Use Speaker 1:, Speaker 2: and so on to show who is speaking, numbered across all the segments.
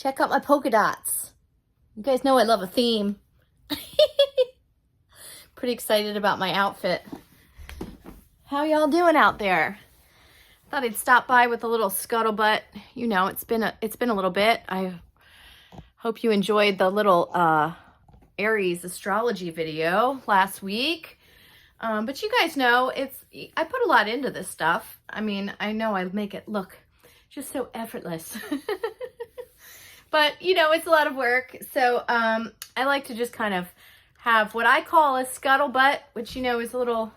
Speaker 1: Check out my polka dots. You guys know I love a theme. Pretty excited about my outfit. How y'all doing out there? Thought I'd stop by with a little scuttlebutt. You know, it's been a little bit. I hope you enjoyed the little Aries astrology video last week. But you guys know I put a lot into this stuff. I mean, I know I make it look just so effortless. But, you know, it's a lot of work. So I like to just kind of have what I call a scuttlebutt, which, you know, is a little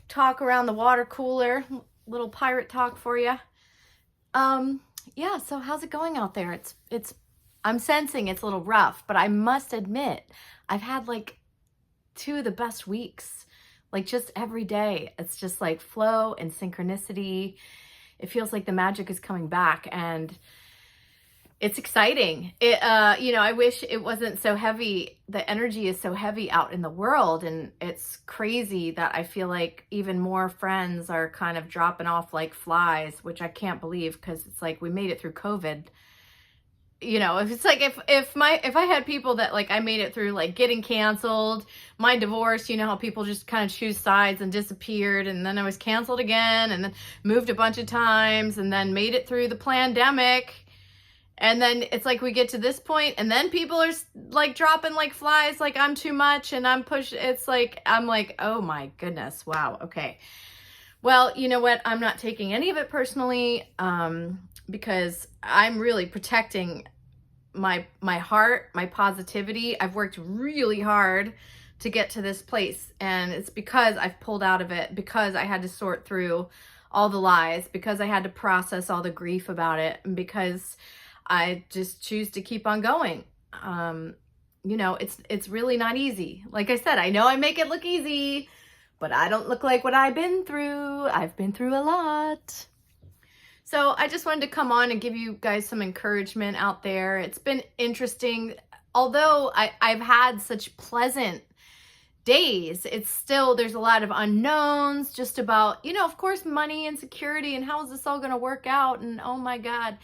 Speaker 1: talk around the water cooler, little pirate talk for you. Yeah, so how's it going out there? I'm sensing it's a little rough, but I must admit, I've had like 2 of the best weeks. Like just every day, it's just like flow and synchronicity. It feels like the magic is coming back and it's exciting. You know, I wish it wasn't so heavy. The energy is so heavy out in the world, and it's crazy that I feel like even more friends are kind of dropping off like flies, which I can't believe because it's like we made it through COVID. You know, if it's like if I had people that like I made it through like getting canceled, my divorce, you know how people just kind of choose sides and disappeared, and then I was canceled again, and then moved a bunch of times, and then made it through the pandemic. And then it's like we get to this point and then people are like dropping like flies, like I'm too much and I'm pushed. It's like, I'm like, oh my goodness. Wow. Okay. Well, you know what? I'm not taking any of it personally because I'm really protecting my heart, my positivity. I've worked really hard to get to this place, and it's because I've pulled out of it, because I had to sort through all the lies, because I had to process all the grief about it, and because I just choose to keep on going. You know, it's really not easy. Like I said, I know I make it look easy, but I don't look like what I've been through. I've been through a lot. So I just wanted to come on and give you guys some encouragement out there. It's been interesting. Although I've had such pleasant days, it's still, there's a lot of unknowns just about, you know, of course, money and security and how is this all going to work out? And oh my God.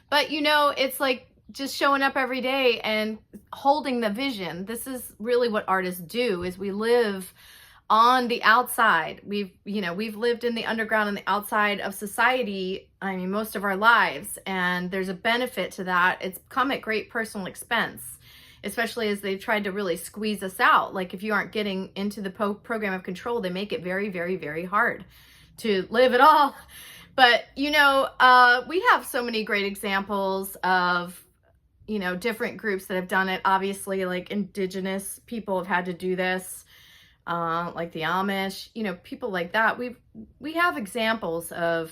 Speaker 1: But, you know, it's like just showing up every day and holding the vision. This is really what artists do, is we live on the outside. We've lived in the underground and the outside of society, I mean, most of our lives. And there's a benefit to that. It's come at great personal expense, especially as they've tried to really squeeze us out. Like if you aren't getting into the program of control, they make it very, very, very hard to live at all. But, you know, we have so many great examples of, you know, different groups that have done it. Obviously, like indigenous people have had to do this, like the Amish, you know, people like that. We have examples of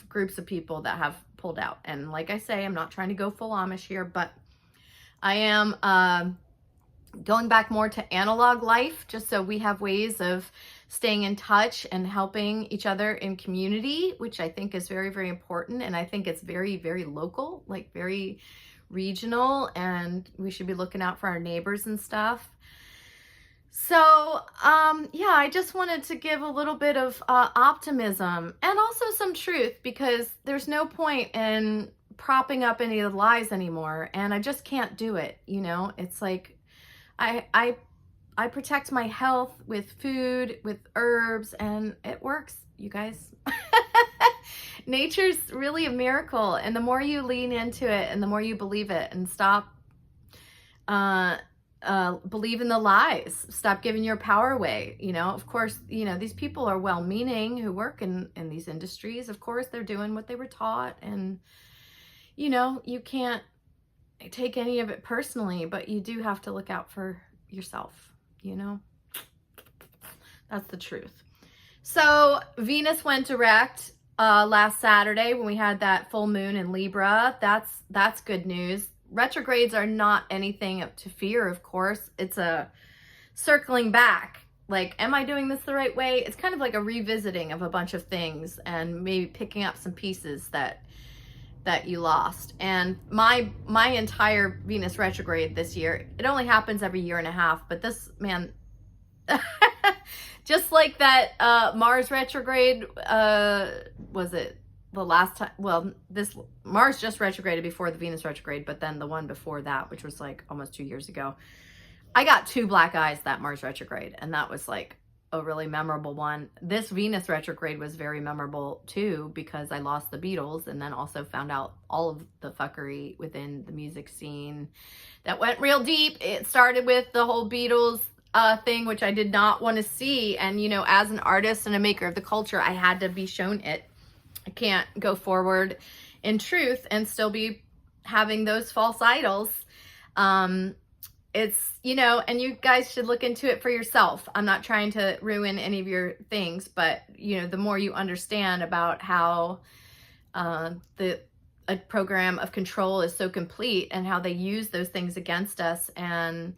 Speaker 1: groups of people that have pulled out. And like I say, I'm not trying to go full Amish here, but I am going back more to analog life, just so we have ways of staying in touch and helping each other in community, which I think is very, very important. And I think it's very, very local, like very regional, and we should be looking out for our neighbors and stuff. So, yeah, I just wanted to give a little bit of optimism and also some truth, because there's no point in propping up any of the lies anymore. And I just can't do it. You know, it's like, I protect my health with food, with herbs, and it works, you guys. Nature's really a miracle. And the more you lean into it and the more you believe it and stop believing the lies, stop giving your power away. You know, of course, you know, these people are well-meaning who work in these industries. Of course, they're doing what they were taught. And, you know, you can't take any of it personally, but you do have to look out for yourself. You know, that's the truth. So Venus went direct last Saturday when we had that full moon in Libra. That's good news. Retrogrades are not anything to fear, of course. It's a circling back. Like, am I doing this the right way? It's kind of like a revisiting of a bunch of things and maybe picking up some pieces that you lost. And my entire Venus retrograde this year, it only happens every year and a half, but this, man, just like that Mars retrograde, was it the last time, well, this Mars just retrograded before the Venus retrograde, but then the one before that, which was like almost 2 years ago, I got 2 black eyes that Mars retrograde, and that was like a really memorable one. This Venus retrograde was very memorable too, because I lost the Beatles and then also found out all of the fuckery within the music scene that went real deep. It started with the whole Beatles thing, which I did not want to see. And, you know, as an artist and a maker of the culture, I had to be shown it. I can't go forward in truth and still be having those false idols. It's, you know, and you guys should look into it for yourself. I'm not trying to ruin any of your things, but, you know, the more you understand about how a program of control is so complete and how they use those things against us and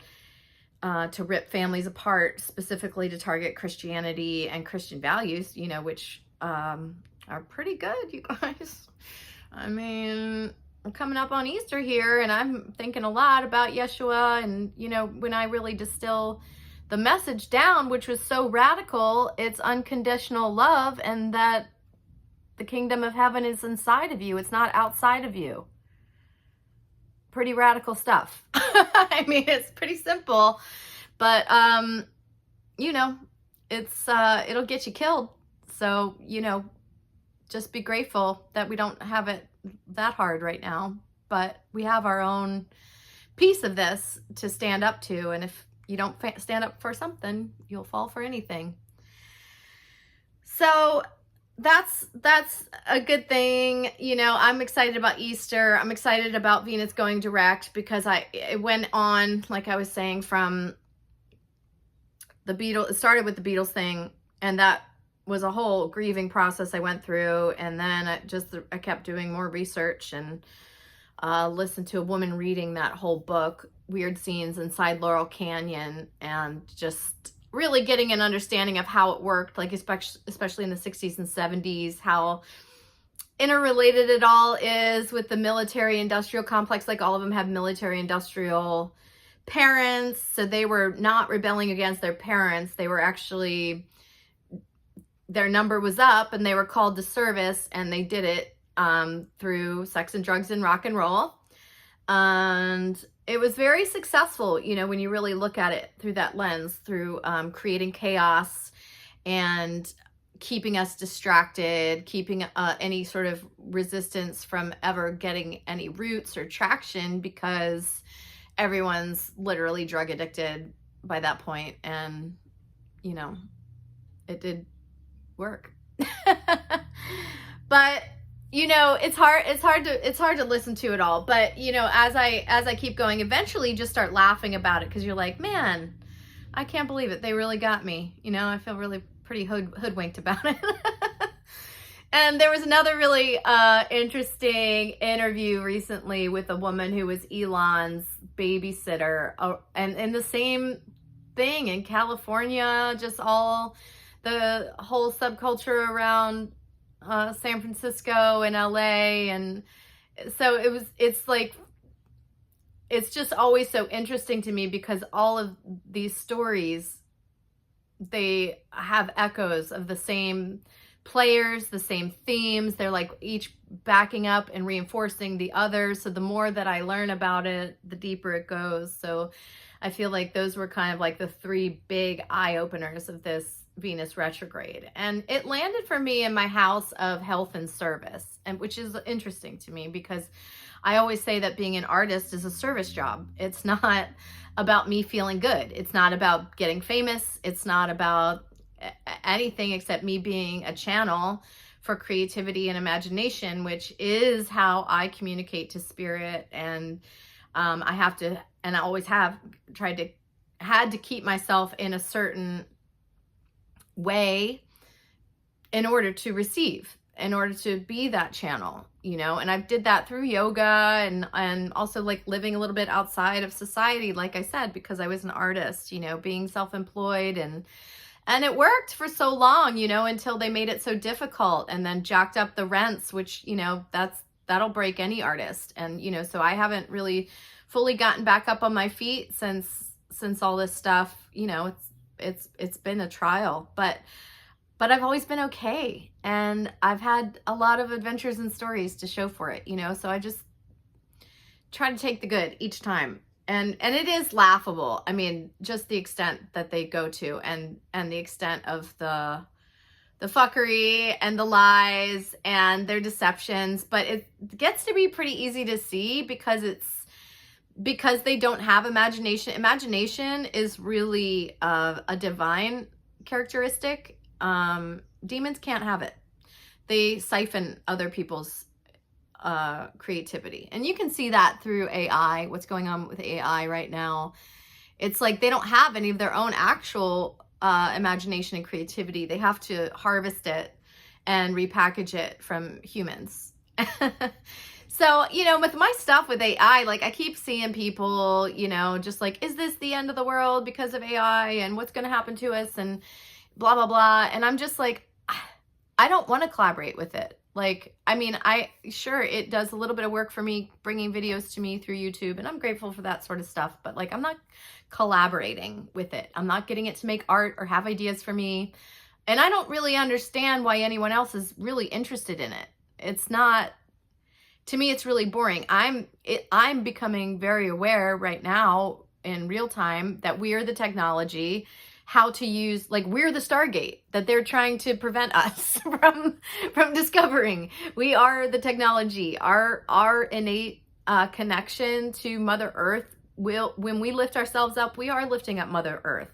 Speaker 1: to rip families apart, specifically to target Christianity and Christian values, you know, which are pretty good, you guys. I mean, I'm coming up on Easter here, and I'm thinking a lot about Yeshua, and, you know, when I really distill the message down, which was so radical, it's unconditional love, and that the kingdom of heaven is inside of you. It's not outside of you. Pretty radical stuff. I mean, it's pretty simple, but, you know, it's, it'll get you killed. So, you know, just be grateful that we don't have it that hard right now, but we have our own piece of this to stand up to. And if you don't stand up for something, you'll fall for anything. So that's a good thing. You know, I'm excited about Easter. I'm excited about Venus going direct, because it went on, like I was saying, from the Beatles. It started with the Beatles thing, and that was a whole grieving process I went through. And then I kept doing more research and listened to a woman reading that whole book, Weird Scenes Inside Laurel Canyon, and just really getting an understanding of how it worked, like especially in the 60s and 70s, how interrelated it all is with the military industrial complex. Like, all of them have military industrial parents, so they were not rebelling against their parents. They were actually, their number was up and they were called to service, and they did it through sex and drugs and rock and roll. And it was very successful, you know, when you really look at it through that lens, through creating chaos and keeping us distracted, keeping any sort of resistance from ever getting any roots or traction, because everyone's literally drug addicted by that point. And, you know, it did work. But, you know, it's hard to listen to it all. But, you know, as I keep going, eventually you just start laughing about it, because you're like, man, I can't believe it. They really got me. You know, I feel really pretty hoodwinked about it. And there was another really interesting interview recently with a woman who was Elon's babysitter, and the same thing in California, just all the whole subculture around San Francisco and LA. And so it's just always so interesting to me, because all of these stories, they have echoes of the same players, the same themes. They're like each backing up and reinforcing the others. So the more that I learn about it, the deeper it goes. So I feel like those were kind of like the 3 big eye openers of this Venus retrograde. And it landed for me in my house of health and service, and which is interesting to me, because I always say that being an artist is a service job. It's not about me feeling good. It's not about getting famous. It's not about anything except me being a channel for creativity and imagination, which is how I communicate to spirit. And I have to, and I always have had to keep myself in a certain way in order to receive, in order to be that channel, you know. And I did that through yoga and also like living a little bit outside of society, like I said, because I was an artist, you know, being self-employed, and it worked for so long, you know, until they made it so difficult and then jacked up the rents, which, you know, that'll break any artist. And, you know, so I haven't really fully gotten back up on my feet since all this stuff, you know, it's been a trial. But but I've always been okay. And I've had a lot of adventures and stories to show for it, you know? So I just try to take the good each time. And it is laughable. I mean, just the extent that they go to, and the extent of the fuckery and the lies and their deceptions. But it gets to be pretty easy to see because they don't have imagination. Imagination is really a divine characteristic. Demons can't have it. They siphon other people's creativity. And you can see that through AI, what's going on with AI right now. It's like they don't have any of their own actual imagination and creativity. They have to harvest it and repackage it from humans. So, you know, with my stuff with AI, like I keep seeing people, you know, just like, is this the end of the world because of AI, and what's going to happen to us, and blah, blah, blah. And I'm just like, I don't want to collaborate with it. Like, I mean, sure, it does a little bit of work for me, bringing videos to me through YouTube, and I'm grateful for that sort of stuff, but like, I'm not collaborating with it. I'm not getting it to make art or have ideas for me. And I don't really understand why anyone else is really interested in it. It's not, to me, it's really boring. I'm becoming very aware right now in real time that we are the technology, how to use, like, we're the Stargate that they're trying to prevent us from discovering. We are the technology. Our innate connection to Mother Earth when we lift ourselves up, we are lifting up Mother Earth.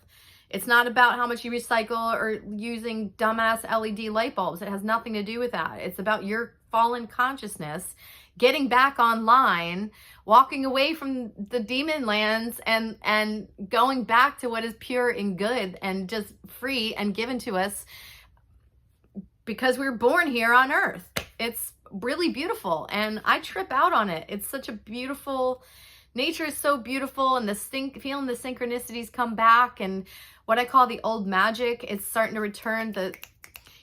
Speaker 1: It's not about how much you recycle or using dumbass LED light bulbs. It has nothing to do with that. It's about your fallen consciousness getting back online, walking away from the demon lands, and going back to what is pure and good and just free and given to us because we were born here on Earth. It's really beautiful, and I trip out on it. It's such a beautiful, nature is so beautiful, and feeling the synchronicities come back, and what I call the old magic, it's starting to return.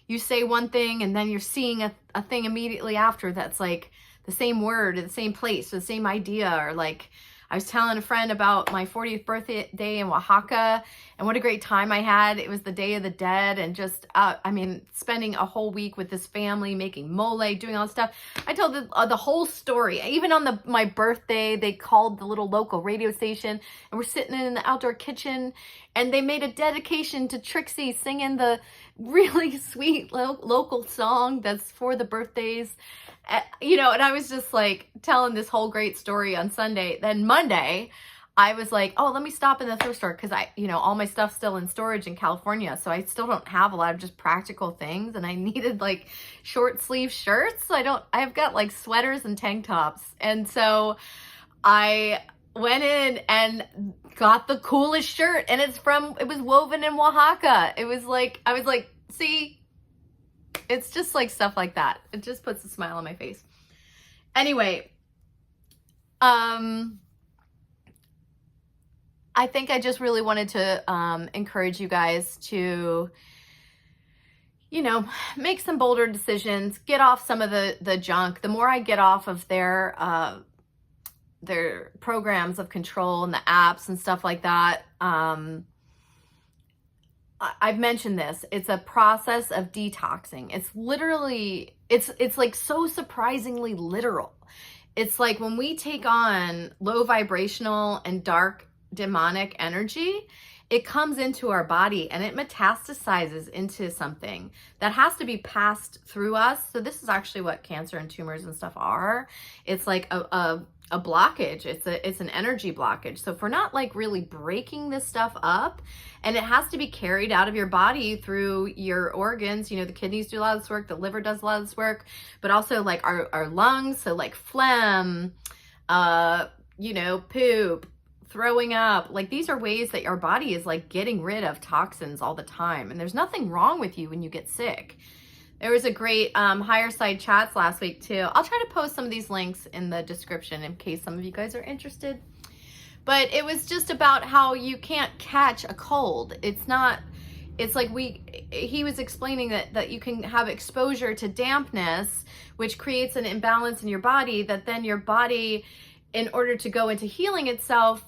Speaker 1: You say one thing and then you're seeing a thing immediately after that's like the same word or the same place or the same idea. Or like, I was telling a friend about my 40th birthday in Oaxaca and what a great time I had. It was the Day of the Dead, and just, I mean, spending a whole week with this family, making mole, doing all this stuff. I told the whole story. Even on my birthday, they called the little local radio station, and we're sitting in the outdoor kitchen, and they made a dedication to Trixie singing the really sweet local song that's for the birthdays. You know, and I was just like telling this whole great story on Sunday. Then Monday, I was like, oh, let me stop in the thrift store, because all my stuff's still in storage in California, so I still don't have a lot of just practical things, and I needed like short sleeve shirts. I've got like sweaters and tank tops, and so I went in and got the coolest shirt, and it was woven in Oaxaca. It was like, I was like, see, it's just like stuff like that. It just puts a smile on my face. Anyway, I think I just really wanted to encourage you guys to, you know, make some bolder decisions, get off some of the junk. The more I get off of their programs of control and the apps and stuff like that, I've mentioned this. It's a process of detoxing. It's literally, it's like so surprisingly literal. It's like when we take on low vibrational and dark demonic energy, it comes into our body and it metastasizes into something that has to be passed through us. So this is actually what cancer and tumors and stuff are. It's like a blockage. It's an energy blockage. So if we're not like really breaking this stuff up, and it has to be carried out of your body through your organs, you know, the kidneys do a lot of this work, the liver does a lot of this work, but also like our lungs. So like phlegm, you know, poop, throwing up, like these are ways that your body is like getting rid of toxins all the time. And there's nothing wrong with you when you get sick. There was a great Higher Side Chats last week too. I'll try to post some of these links in the description in case some of you guys are interested. But it was just about how you can't catch a cold. It's like he was explaining that you can have exposure to dampness, which creates an imbalance in your body, that then your body, in order to go into healing itself,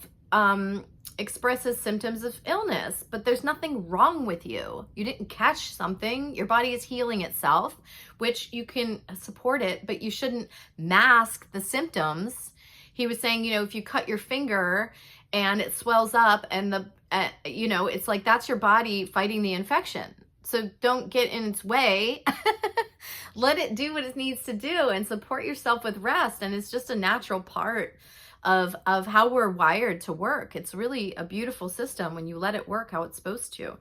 Speaker 1: expresses symptoms of illness, but there's nothing wrong with you. You didn't catch something. Your body is healing itself, which you can support it, but you shouldn't mask the symptoms. He was saying, you know, if you cut your finger and it swells up and you know, it's like that's your body fighting the infection. So don't get in its way. Let it do what it needs to do and support yourself with rest. And it's just a natural part of how we're wired to work. It's really a beautiful system when you let it work how it's supposed to.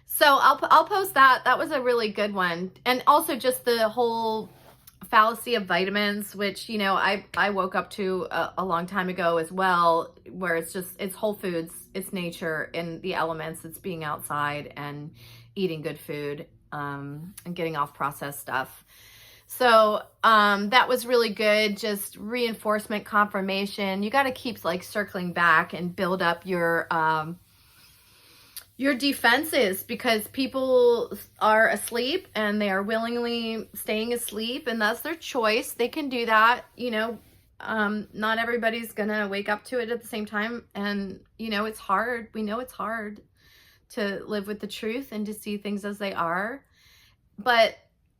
Speaker 1: So I'll post that. That was a really good one. And also just the whole fallacy of vitamins, which, you know, I woke up to a long time ago as well, where it's whole foods, it's nature and the elements, it's being outside and eating good food, and getting off processed stuff. So that was really good. Just reinforcement, confirmation. You got to keep like circling back and build up your defenses, because people are asleep and they are willingly staying asleep, and that's their choice. They can do that. You know, not everybody's gonna wake up to it at the same time, and you know, it's hard. We know it's hard to live with the truth and to see things as they are. But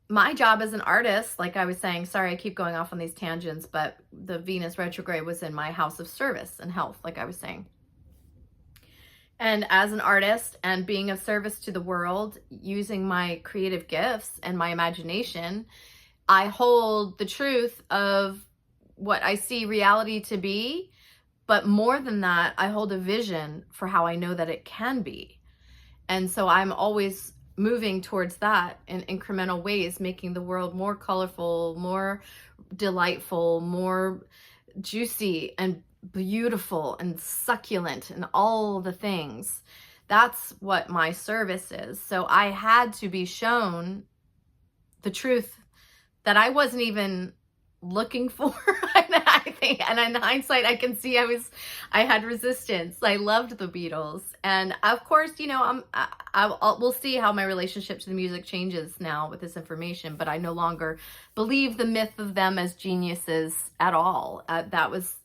Speaker 1: my job as an artist, like I was saying, sorry, I keep going off on these tangents, but the Venus retrograde was in my house of service and health, like I was saying. And as an artist and being of service to the world, using my creative gifts and my imagination, I hold the truth of what I see reality to be. But more than that, I hold a vision for how I know that it can be. And so I'm always moving towards that in incremental ways, making the world more colorful, more delightful, more juicy and beautiful and succulent and all the things. That's what my service is. So I had to be shown the truth that I wasn't even looking for. I think, and in hindsight, I can see I had resistance. I loved the Beatles, and of course, you know, we'll see how my relationship to the music changes now with this information. But I no longer believe the myth of them as geniuses at all. That was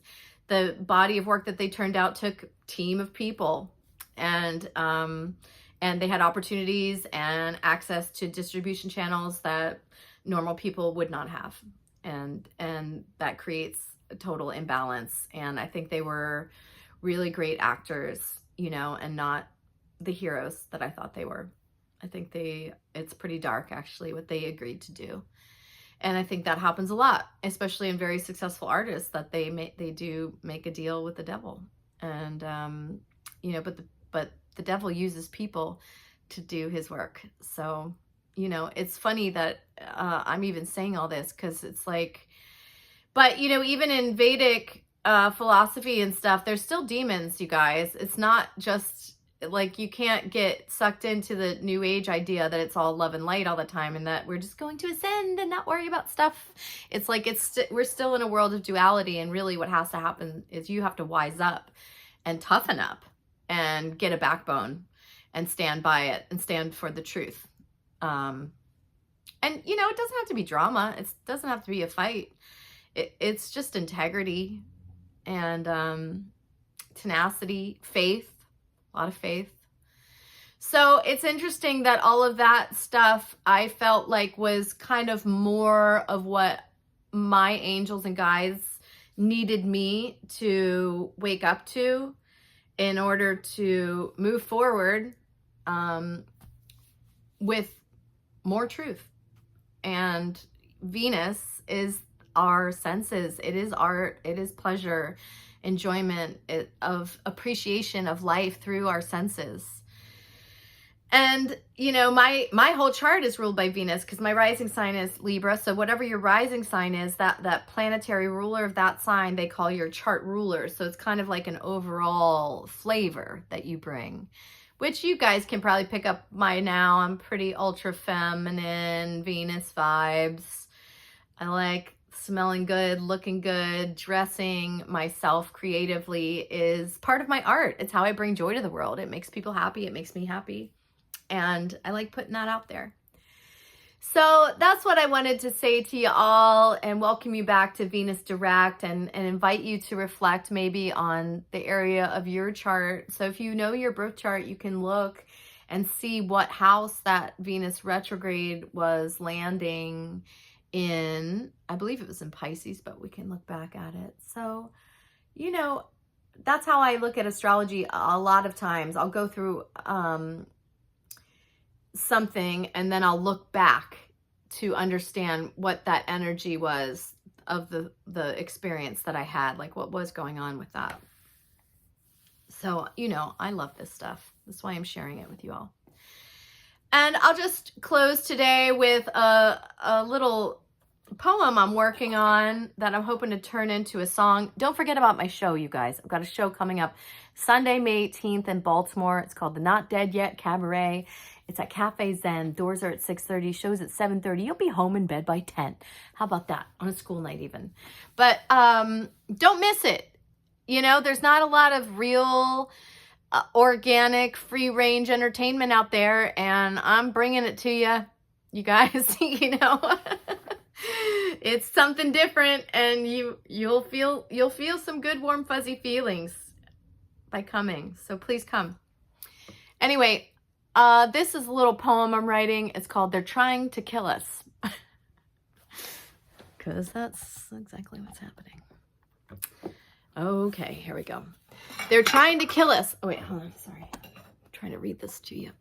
Speaker 1: the body of work that they turned out took a team of people, and they had opportunities and access to distribution channels that normal people would not have. And that creates a total imbalance. And I think they were really great actors, you know, and not the heroes that I thought they were. I think it's pretty dark actually what they agreed to do. And I think that happens a lot, especially in very successful artists, that they do make a deal with the devil. And you know, but the devil uses people to do his work. So, you know, it's funny that I'm even saying all this, because it's like, but you know, even in Vedic philosophy and stuff, there's still demons, you guys. It's not just like, you can't get sucked into the new age idea that it's all love and light all the time and that we're just going to ascend and not worry about stuff. It's like we're still in a world of duality, and really what has to happen is you have to wise up and toughen up and get a backbone and stand by it and stand for the truth. And you know, it doesn't have to be drama. It doesn't have to be a fight. It's just integrity and tenacity, faith, a lot of faith. So it's interesting that all of that stuff I felt like was kind of more of what my angels and guides needed me to wake up to in order to move forward with more truth. And Venus is our senses. It is art. It is pleasure, enjoyment, of appreciation of life through our senses. And, you know, my whole chart is ruled by Venus, because my rising sign is Libra. So whatever your rising sign is, that planetary ruler of that sign, they call your chart ruler. So it's kind of like an overall flavor that you bring, which you guys can probably pick up by now. I'm pretty ultra feminine, Venus vibes. I like smelling good, looking good, dressing myself creatively is part of my art. It's how I bring joy to the world. It makes people happy. It makes me happy. And I like putting that out there. So that's what I wanted to say to you all, and welcome you back to Venus Direct, and invite you to reflect maybe on the area of your chart. So if you know your birth chart, you can look and see what house that Venus retrograde was landing in. I believe it was in Pisces, but we can look back at it. So, you know, that's how I look at astrology a lot of times. I'll go through something and then I'll look back to understand what that energy was of the experience that I had, like what was going on with that. So, you know, I love this stuff. That's why I'm sharing it with you all. And I'll just close today with a little poem I'm working on that I'm hoping to turn into a song. Don't forget about my show, you guys. I've got a show coming up Sunday, May 18th in Baltimore. It's called the Not Dead Yet Cabaret. It's at Cafe Zen. Doors are at 6:30. Shows at 7:30. You'll be home in bed by 10. How about that? On a school night even. But don't miss it. You know, there's not a lot of real organic, free-range entertainment out there, and I'm bringing it to you, you guys. You know, it's something different, and you'll feel some good, warm, fuzzy feelings by coming. So please come. Anyway, this is a little poem I'm writing. It's called "They're Trying to Kill Us," because that's exactly what's happening. Okay, here we go. They're trying to kill us. Oh, wait, hold on. Sorry. I'm trying to read this to you.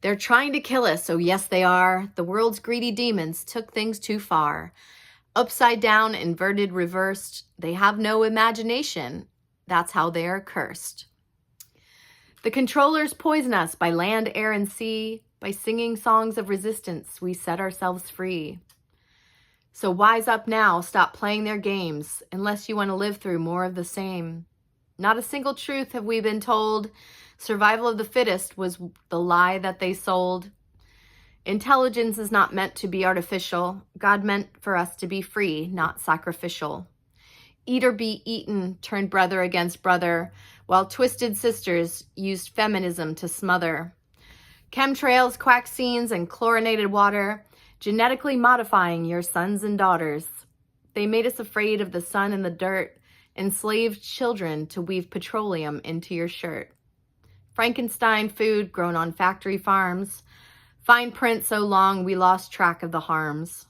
Speaker 1: They're trying to kill us. Oh, yes, they are. The world's greedy demons took things too far. Upside down, inverted, reversed. They have no imagination. That's how they are cursed. The controllers poison us by land, air, and sea. By singing songs of resistance, we set ourselves free. So wise up now, stop playing their games, unless you want to live through more of the same. Not a single truth have we been told. Survival of the fittest was the lie that they sold. Intelligence is not meant to be artificial. God meant for us to be free, not sacrificial. Eat or be eaten turned brother against brother, while twisted sisters used feminism to smother. Chemtrails, quack scenes, and chlorinated water, genetically modifying your sons and daughters. They made us afraid of the sun and the dirt, enslaved children to weave petroleum into your shirt. Frankenstein food grown on factory farms, fine print so long we lost track of the harms.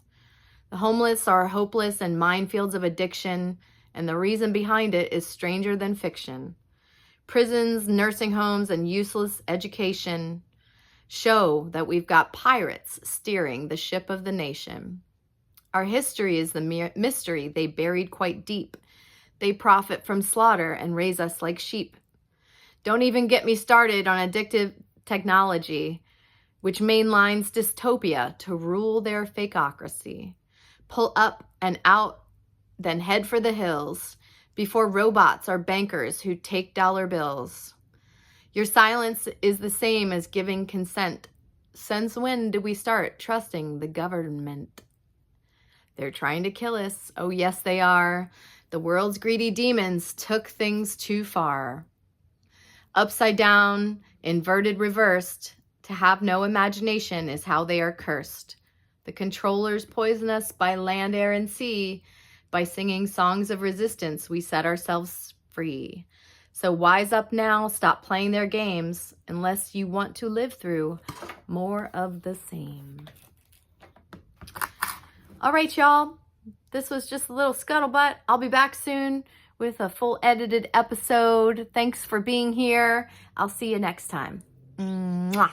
Speaker 1: The homeless are hopeless in minefields of addiction, and the reason behind it is stranger than fiction. Prisons, nursing homes, and useless education show that we've got pirates steering the ship of the nation. Our history is the mystery they buried quite deep. They profit from slaughter and raise us like sheep. Don't even get me started on addictive technology, which mainlines dystopia to rule their fakeocracy. Pull up and out, then head for the hills, before robots are bankers who take dollar bills. Your silence is the same as giving consent. Since when did we start trusting the government? They're trying to kill us. Oh, yes, they are. The world's greedy demons took things too far. Upside down, inverted, reversed. To have no imagination is how they are cursed. The controllers poison us by land, air, and sea. By singing songs of resistance, we set ourselves free. So wise up now, stop playing their games, unless you want to live through more of the same. All right, y'all. This was just a little scuttlebutt. I'll be back soon with a full edited episode. Thanks for being here. I'll see you next time. Mwah.